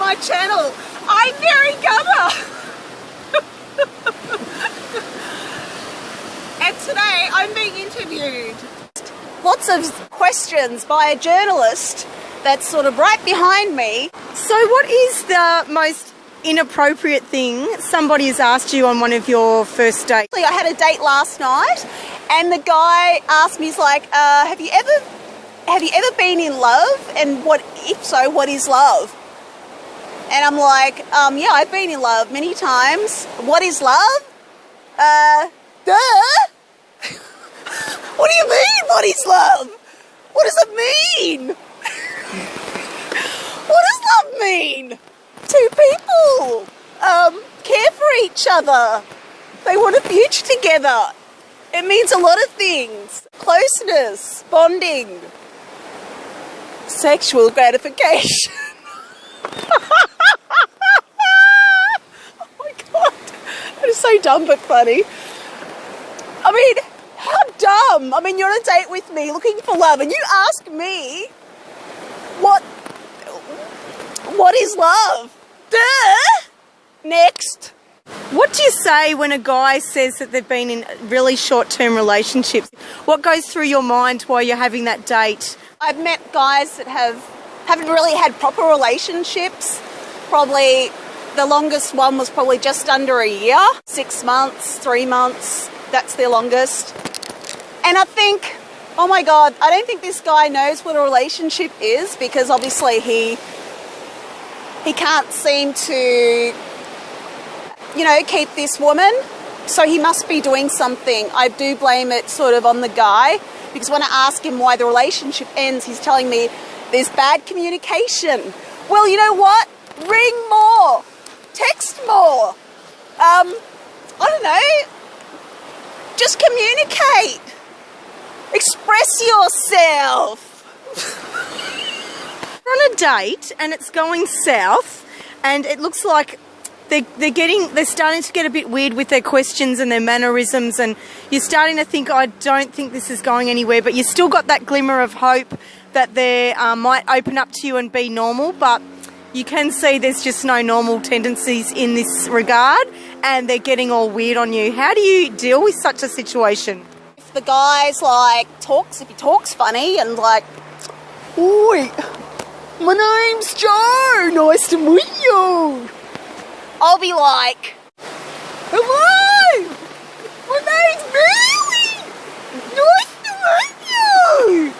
my channel. I'm Mary Gunner. And today I'm being interviewed. Lots of questions by a journalist that's sort of right behind me. So what is the most inappropriate thing somebody has asked you on one of your first dates? I had a date last night and the guy asked me, he's like, have you ever been in love? And if so, what is love? And I'm like, yeah, I've been in love many times. What is love? Duh. What do you mean, what is love? What does it mean? What does love mean? Two people care for each other. They want a future together. It means a lot of things. Closeness, bonding, sexual gratification. Oh my God, that is so dumb but funny. I mean, how dumb. I mean, you're on a date with me looking for love and you ask me what is love? Duh! Next. What do you say when a guy says that they've been in really short-term relationships? What goes through your mind while you're having that date? I've met guys that haven't really had proper relationships. Probably the longest one was probably just under a year. 6 months, 3 months, that's their longest. And I think, oh my God, I don't think this guy knows what a relationship is, because obviously he can't seem to, keep this woman. So he must be doing something. I do blame it sort of on the guy, because when I ask him why the relationship ends, he's telling me there's bad communication. Well, you know what? Ring more. Text more. I don't know. Just communicate. Express yourself. We're on a date and it's going south, and it looks like they're starting to get a bit weird with their questions and their mannerisms, and you're starting to think, I don't think this is going anywhere, but you still got that glimmer of hope that they might open up to you and be normal, but you can see there's just no normal tendencies in this regard, and they're getting all weird on you. How do you deal with such a situation? If the guy's if he talks funny and like, oi, my name's Joe, nice to meet you, I'll be like, hello, my name's Mary, nice to meet you.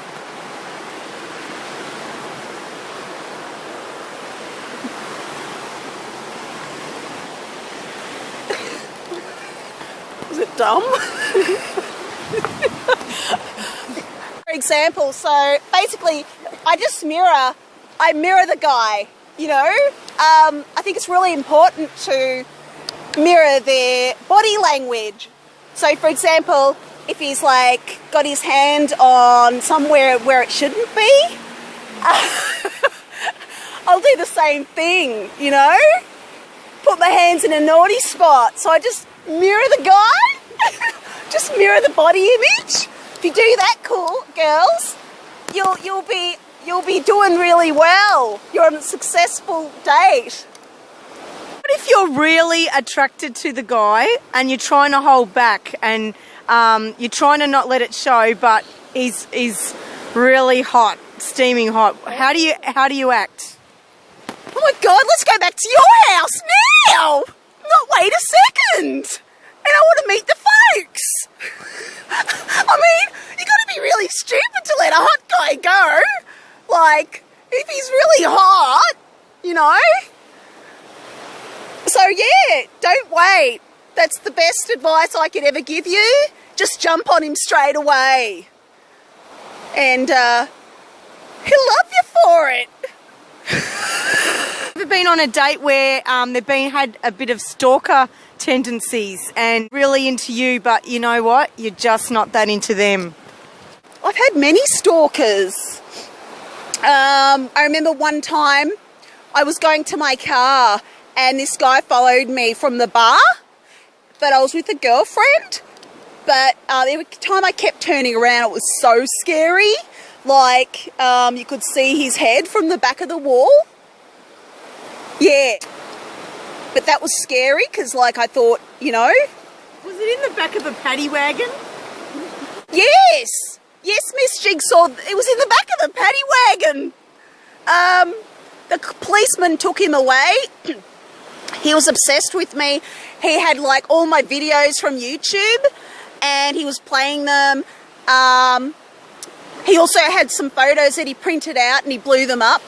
Is it dumb? For example, so basically I mirror the guy, I think it's really important to mirror their body language. So for example, if he's like got his hand on somewhere where it shouldn't be, I'll do the same thing, put my hands in a naughty spot. So I just mirror the guy, just mirror the body image. If you do that, cool, girls, you'll be doing really well. You're on a successful date. What if you're really attracted to the guy and you're trying to hold back and you're trying to not let it show, but he's really hot, steaming hot? How do you act? Oh my God, let's go back to your house now! Not wait a second! And I want to meet the folks! I mean, you gotta be really stupid to let a hot guy go. Like, if he's really hot, So yeah, don't wait. That's the best advice I could ever give you. Just jump on him straight away. And he'll love you for it. Ever been on a date where they've had a bit of stalker tendencies and really into you, but you know what? You're just not that into them? I've had many stalkers. I remember one time I was going to my car and this guy followed me from the bar, but I was with a girlfriend. But every time I kept turning around, it was so scary. Like, you could see his head from the back of the wall. Yeah. But that was scary because, like, I thought, you know. Was it in the back of the paddy wagon? Yes! Yes, Miss Jigsaw, it was in the back of the paddy wagon. The policeman took him away. He was obsessed with me. He had, like, all my videos from YouTube and he was playing them. He also had some photos that he printed out and he blew them up.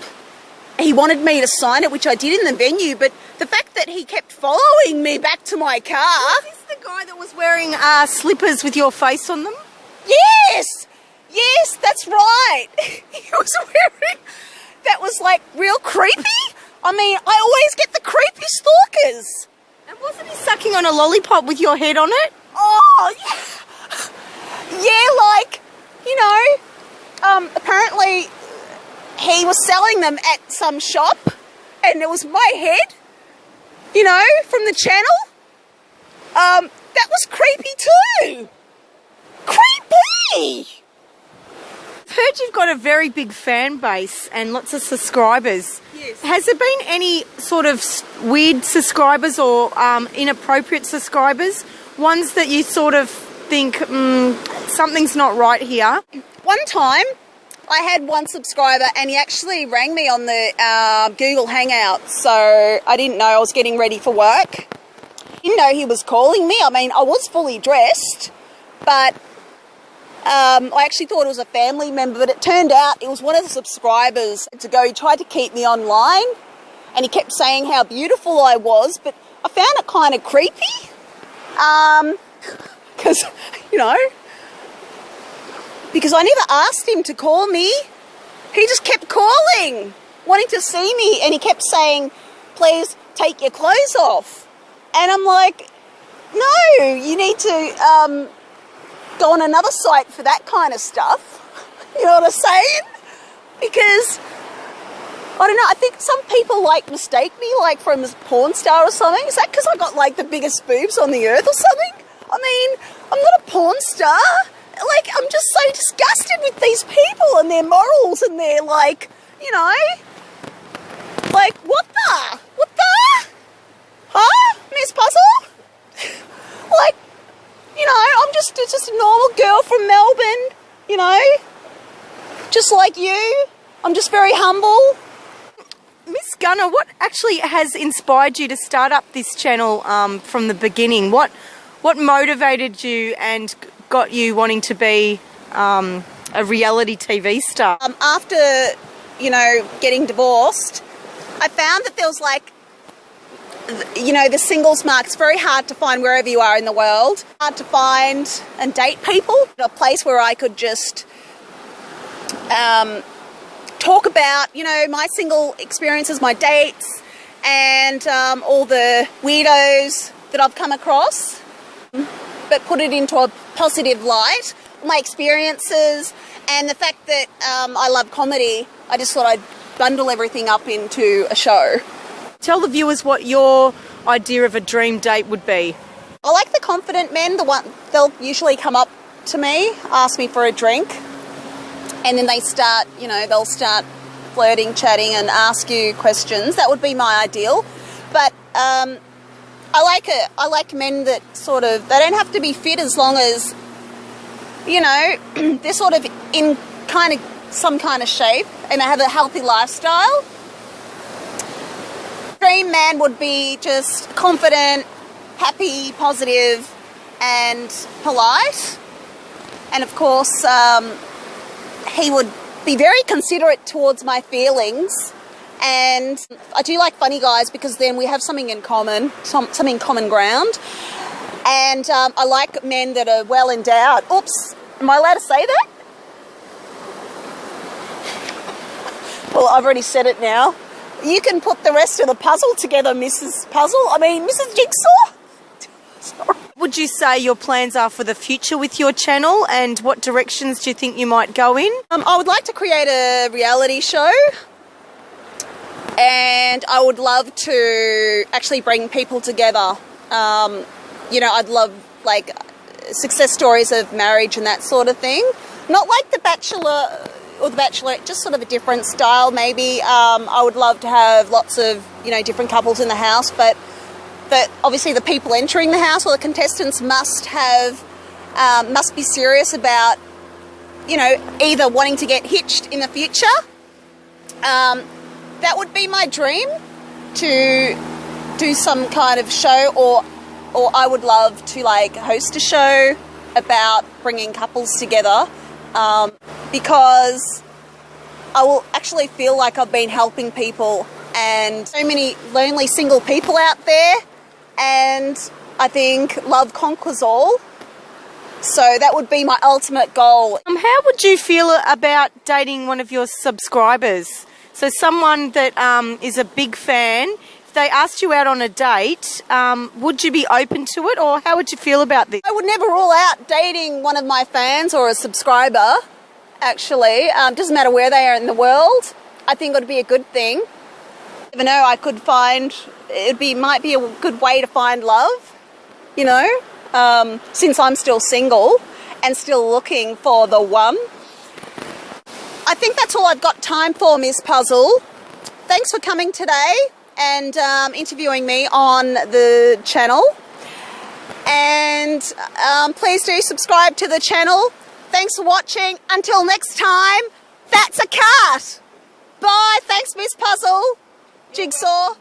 He wanted me to sign it, which I did in the venue, but the fact that he kept following me back to my car... Was this the guy that was wearing slippers with your face on them? Yes! Yes, that's right. He was wearing... That was, like, real creepy. I mean, I always get the creepy stalkers. And wasn't he sucking on a lollipop with your head on it? Oh, yeah. Yeah, like, you know, apparently... He was selling them at some shop and it was my head, you know, from the channel. That was creepy too. Creepy! I've heard you've got a very big fan base and lots of subscribers. Yes. Has there been any sort of weird subscribers or inappropriate subscribers? Ones that you sort of think, something's not right here? One time, I had one subscriber and he actually rang me on the Google Hangouts, so I didn't know I was getting ready for work. Didn't know he was calling me. I mean, I was fully dressed, but I actually thought it was a family member, but it turned out it was one of the subscribers. He tried to keep me online and he kept saying how beautiful I was, but I found it kind of creepy because, you know, because I never asked him to call me. He just kept calling, wanting to see me, and he kept saying, please take your clothes off. And I'm like, no, you need to go on another site for that kind of stuff. You know what I'm saying? Because, I don't know, I think some people, like, mistake me, like, from a porn star or something. Is that because I got, like, the biggest boobs on the earth or something? I mean, I'm not a porn star. Like, I'm just so disgusted with these people and their morals and their, like, you know, like, what the? Huh, Miss Puzzle? Like, you know, I'm just a normal girl from Melbourne, you know, just like you. I'm just very humble. Miss Gunner, what actually has inspired you to start up this channel from the beginning? What motivated you and got you wanting to be a reality TV star? After, you know, getting divorced, I found that there was, like, you know, the singles market. It's very hard to find wherever you are in the world. Hard to find and date people. A place where I could just talk about, you know, my single experiences, my dates, and all the weirdos that I've come across, but put it into a positive light. My experiences and the fact that I love comedy, I just thought I'd bundle everything up into a show. Tell the viewers what your idea of a dream date would be. I like the confident men. They'll usually come up to me, ask me for a drink, and then they start, you know, they'll start flirting, chatting, and ask you questions. That would be my ideal. But I like men that sort of, they don't have to be fit as long as, you know, they're sort of in some kind of shape and they have a healthy lifestyle. Dream man would be just confident, happy, positive, and polite. And of course, he would be very considerate towards my feelings. And I do like funny guys because then we have something in common, something common ground. And I like men that are well endowed. Oops, am I allowed to say that? Well, I've already said it now. You can put the rest of the puzzle together, Mrs. Puzzle. I mean, Mrs. Jigsaw. Sorry. What would you say your plans are for the future with your channel, and what directions do you think you might go in? I would like to create a reality show, and I would love to actually bring people together. You know, I'd love, like, success stories of marriage and that sort of thing. Not like The Bachelor, or The Bachelorette, just sort of a different style maybe. I would love to have lots of, you know, different couples in the house, but obviously the people entering the house or the contestants must be serious about, you know, either wanting to get hitched in the future. That would be my dream, to do some kind of show, or I would love to like host a show about bringing couples together, because I will actually feel like I've been helping people, and so many lonely single people out there, and I think love conquers all. So that would be my ultimate goal. How would you feel about dating one of your subscribers? So someone that is a big fan, if they asked you out on a date, would you be open to it, or how would you feel about this? I would never rule out dating one of my fans or a subscriber, actually. Doesn't matter where they are in the world. I think it would be a good thing. You never know, I could find, might be a good way to find love, you know, since I'm still single and still looking for the one. I think that's all I've got time for, Miss Puzzle. Thanks for coming today and interviewing me on the channel. And please do subscribe to the channel. Thanks for watching. Until next time, that's a cat. Bye. Thanks, Miss Puzzle. Jigsaw.